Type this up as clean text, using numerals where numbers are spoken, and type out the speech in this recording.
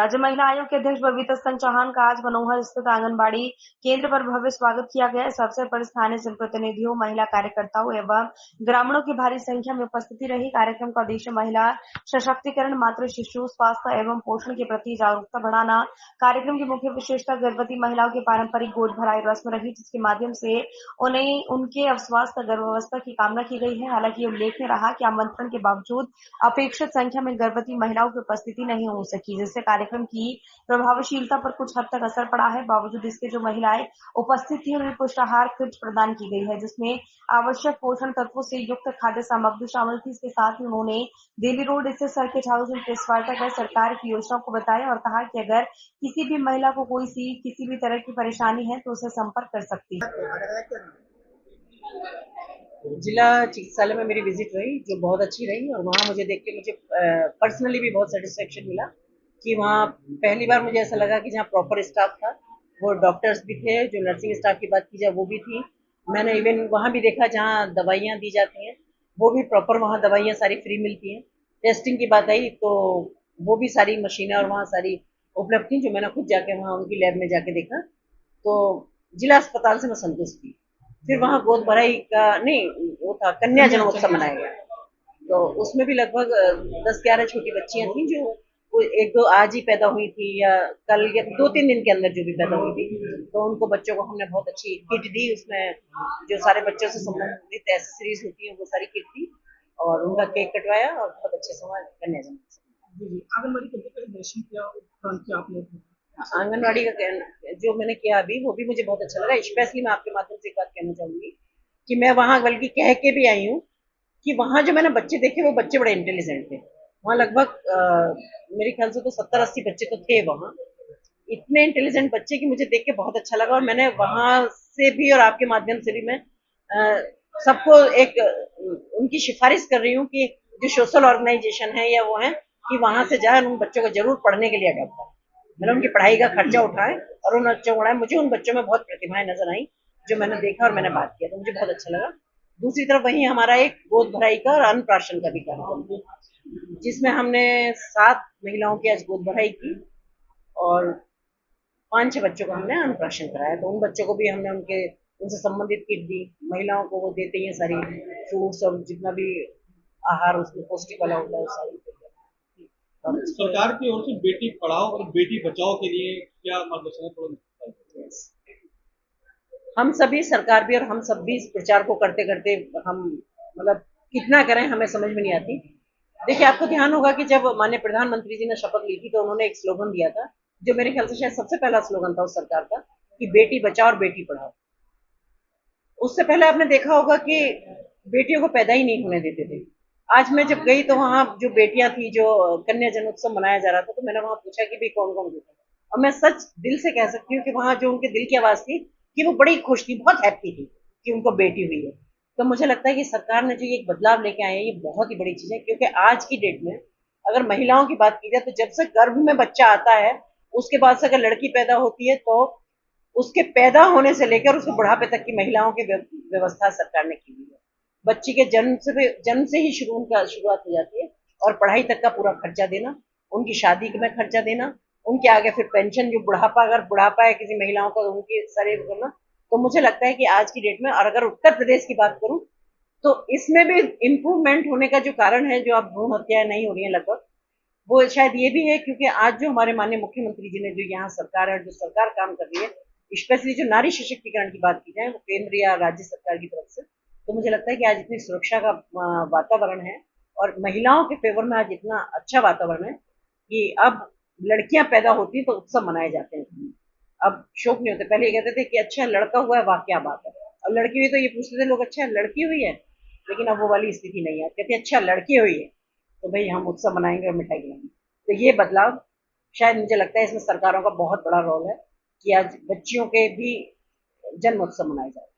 राज्य महिला आयोग के अध्यक्ष बबीता स्तन चौहान का आज मनोहर स्थित आंगनबाड़ी केंद्र पर भव्य स्वागत किया गया। इस अवसर पर स्थानीय जनप्रतिनिधियों, महिला कार्यकर्ताओं एवं ग्रामीणों की भारी संख्या में उपस्थिति रही। कार्यक्रम का उद्देश्य महिला सशक्तिकरण, मातृ शिशु स्वास्थ्य एवं पोषण के प्रति जागरूकता बढ़ाना। कार्यक्रम की मुख्य विशेषता गर्भवती महिलाओं की पारंपरिक गोद भराई रस्म रही, जिसके माध्यम से उन्हें उनके अस्वस्थ गर्भावस्था की कामना की गई है। हालांकि उल्लेखनीय रहा कि आमंत्रण के बावजूद अपेक्षित संख्या में गर्भवती महिलाओं की उपस्थिति नहीं हो सकी, जिससे कार्यक्रम की प्रभावशीलता पर कुछ हद तक असर पड़ा है। बावजूद इसके जो महिलाएं उपस्थित थी उन्हें पुष्टाहार किट प्रदान की गई है, जिसमें आवश्यक पोषण तत्वों से युक्त खाद्य सामग्री शामिल थी। इसके साथ ही उन्होंने दिल्ली रोड स्थित सर्किट हाउस में प्रेस वार्ता कर सरकार की योजनाओं को बताया और कहा कि अगर किसी भी महिला को किसी भी तरह की परेशानी है तो उसे संपर्क कर सकती है। जिला चिकित्सालय में मेरी विजिट रही, जो बहुत अच्छी रही, और वहाँ मुझे देख के मुझे पर्सनली भी बहुत सेटिस्फेक्शन मिला कि वहाँ पहली बार मुझे ऐसा लगा कि जहाँ प्रॉपर स्टाफ था, वो डॉक्टर्स भी थे, जो नर्सिंग स्टाफ की बात की जाए वो भी थी। मैंने इवन वहाँ भी देखा जहाँ दवाइयाँ दी जाती हैं, वो भी प्रॉपर वहाँ दवाइयाँ सारी फ्री मिलती हैं। टेस्टिंग की बात आई तो वो भी सारी मशीनें और वहाँ सारी उपलब्ध थी, जो मैंने खुद जाके वहाँ उनकी लैब में जाके देखा। तो जिला अस्पताल से मैं संतुष्ट थी। फिर वहाँ गोद भराई का नहीं, वो था कन्या जन्मोत्सव मनाया गया, तो उसमें भी लगभग 10-11 छोटी बच्चियां थी, जो वो एक दो आज ही पैदा हुई थी या कल या 2-3 दिन के अंदर जो भी पैदा हुई थी, तो उनको बच्चों को हमने बहुत अच्छी किट दी। उसमें जो सारे बच्चों से संबंधित एक्सेसरीज होती हैं वो सारी किट दी, और उनका केक कटवाया और बहुत अच्छे से वहाँ कन्या जन्मोत्सव। जी, आंगनबाड़ी केंद्र का दर्शन किया, उपरांत किया आपने? आंगनबाड़ी का जो मैंने किया अभी, वो भी मुझे बहुत अच्छा लगा। स्पेशली मैं आपके माध्यम से एक बात कहना चाहूंगी कि मैं वहां बल्कि कह के भी आई हूँ कि वहां जो मैंने बच्चे देखे वो बच्चे बड़े इंटेलिजेंट थे। वहां लगभग मेरे ख्याल से तो 70-80 बच्चे तो थे वहां। इतने इंटेलिजेंट बच्चे कि मुझे देख के बहुत अच्छा लगा, और मैंने वहां से भी और आपके माध्यम से भी मैं सबको एक उनकी सिफारिश कर रही हूँ कि जो सोशल ऑर्गेनाइजेशन है या वो है, कि वहां से जाए उन बच्चों को जरूर पढ़ने के लिए अडॉप्ट करें। मैंने उनकी पढ़ाई का खर्चा उठाए और उन बच्चों को पढ़ाए। मुझे उन बच्चों में बहुत प्रतिभाएं नजर आई, जो मैंने देखा और मैंने बात किया, तो मुझे बहुत अच्छा लगा। दूसरी तरफ वहीं हमारा एक गोद भराई का और अन्नप्राशन का भी कार्यक्रम, जिसमें हमने 7 महिलाओं की आज गोद भराई की और 5-6 बच्चों को हमने अन्नप्राशन कराया। तो उन बच्चों को भी हमने उनसे संबंधित किट दी। महिलाओं को वो देते हैं सारी फ्रूट्स और जितना भी आहार उसमें पौष्टिक वाला होता है, सारी सरकार की ओर से बेटी पढ़ाओ और बेटी बचाओ के लिए क्या मार्गदर्शन है, थोड़ा? हम सभी, सरकार भी और हम सब भी इस प्रचार को करते करते हम मतलब कितना करें हमें समझ में नहीं आती। देखिए, आपको ध्यान होगा कि जब माननीय प्रधानमंत्री जी ने शपथ ली थी तो उन्होंने एक स्लोगन दिया था, जो मेरे ख्याल से शायद सबसे पहला स्लोगन था उस सरकार का, कि बेटी बचाओ और बेटी पढ़ाओ। उससे पहले आपने देखा होगा कि बेटियों को पैदा ही नहीं होने देते थे। आज मैं जब गई तो वहाँ जो बेटियां थी, जो कन्या जन्मोत्सव मनाया जा रहा था, तो मैंने वहाँ पूछा कि भाई कौन कौन बेटा, और मैं सच दिल से कह सकती हूँ कि वहाँ जो उनके दिल की आवाज थी कि वो बड़ी खुश थी, बहुत हैप्पी थी कि उनको बेटी हुई है। तो मुझे लगता है कि सरकार ने जो ये एक बदलाव लेके आए हैं, ये बहुत ही बड़ी चीज है, क्योंकि आज की डेट में अगर महिलाओं की बात की जाए तो जब से गर्भ में बच्चा आता है, उसके बाद से अगर लड़की पैदा होती है तो उसके पैदा होने से लेकर उसके बुढ़ापे तक की महिलाओं की व्यवस्था सरकार ने की हुई है। बच्ची के जन्म से ही शुरुआत हो जाती है, और पढ़ाई तक का पूरा खर्चा देना, उनकी शादी में खर्चा देना, उनके आगे फिर पेंशन, जो बुढ़ापा अगर बुढ़ापा है किसी महिलाओं का उनके सारे करना। तो मुझे लगता है कि आज की डेट में, और अगर उत्तर प्रदेश की बात करूं, तो इसमें भी इम्प्रूवमेंट होने का जो कारण है, जो अब भ्रूण हत्याएं नहीं हो रही है लगभग, वो शायद ये भी है क्योंकि आज जो हमारे माननीय मुख्यमंत्री जी ने जो यहाँ सरकार है, जो सरकार काम कर रही है, स्पेशली जो नारी सशक्तिकरण की बात की जाए, वो केंद्र या राज्य सरकार की तरफ से, तो मुझे लगता है कि आज इतनी सुरक्षा का वातावरण है और महिलाओं के फेवर में आज इतना अच्छा वातावरण है कि अब लड़कियां पैदा होती तो उत्सव मनाए जाते हैं। अब शौक नहीं होते। पहले ये कहते थे कि अच्छा लड़का हुआ है, वाह क्या बात है, और लड़की हुई तो ये पूछते थे लोग, अच्छा लड़की हुई है, लेकिन अब वो वाली स्थिति नहीं है। कहते अच्छा लड़की हुई है तो भाई हम उत्सव मनाएंगे और मिठाई खिलाएंगे। तो ये बदलाव, शायद मुझे लगता है इसमें सरकारों का बहुत बड़ा रोल है कि आज बच्चियों के भी जन्म उत्सव मनाए जाते हैं।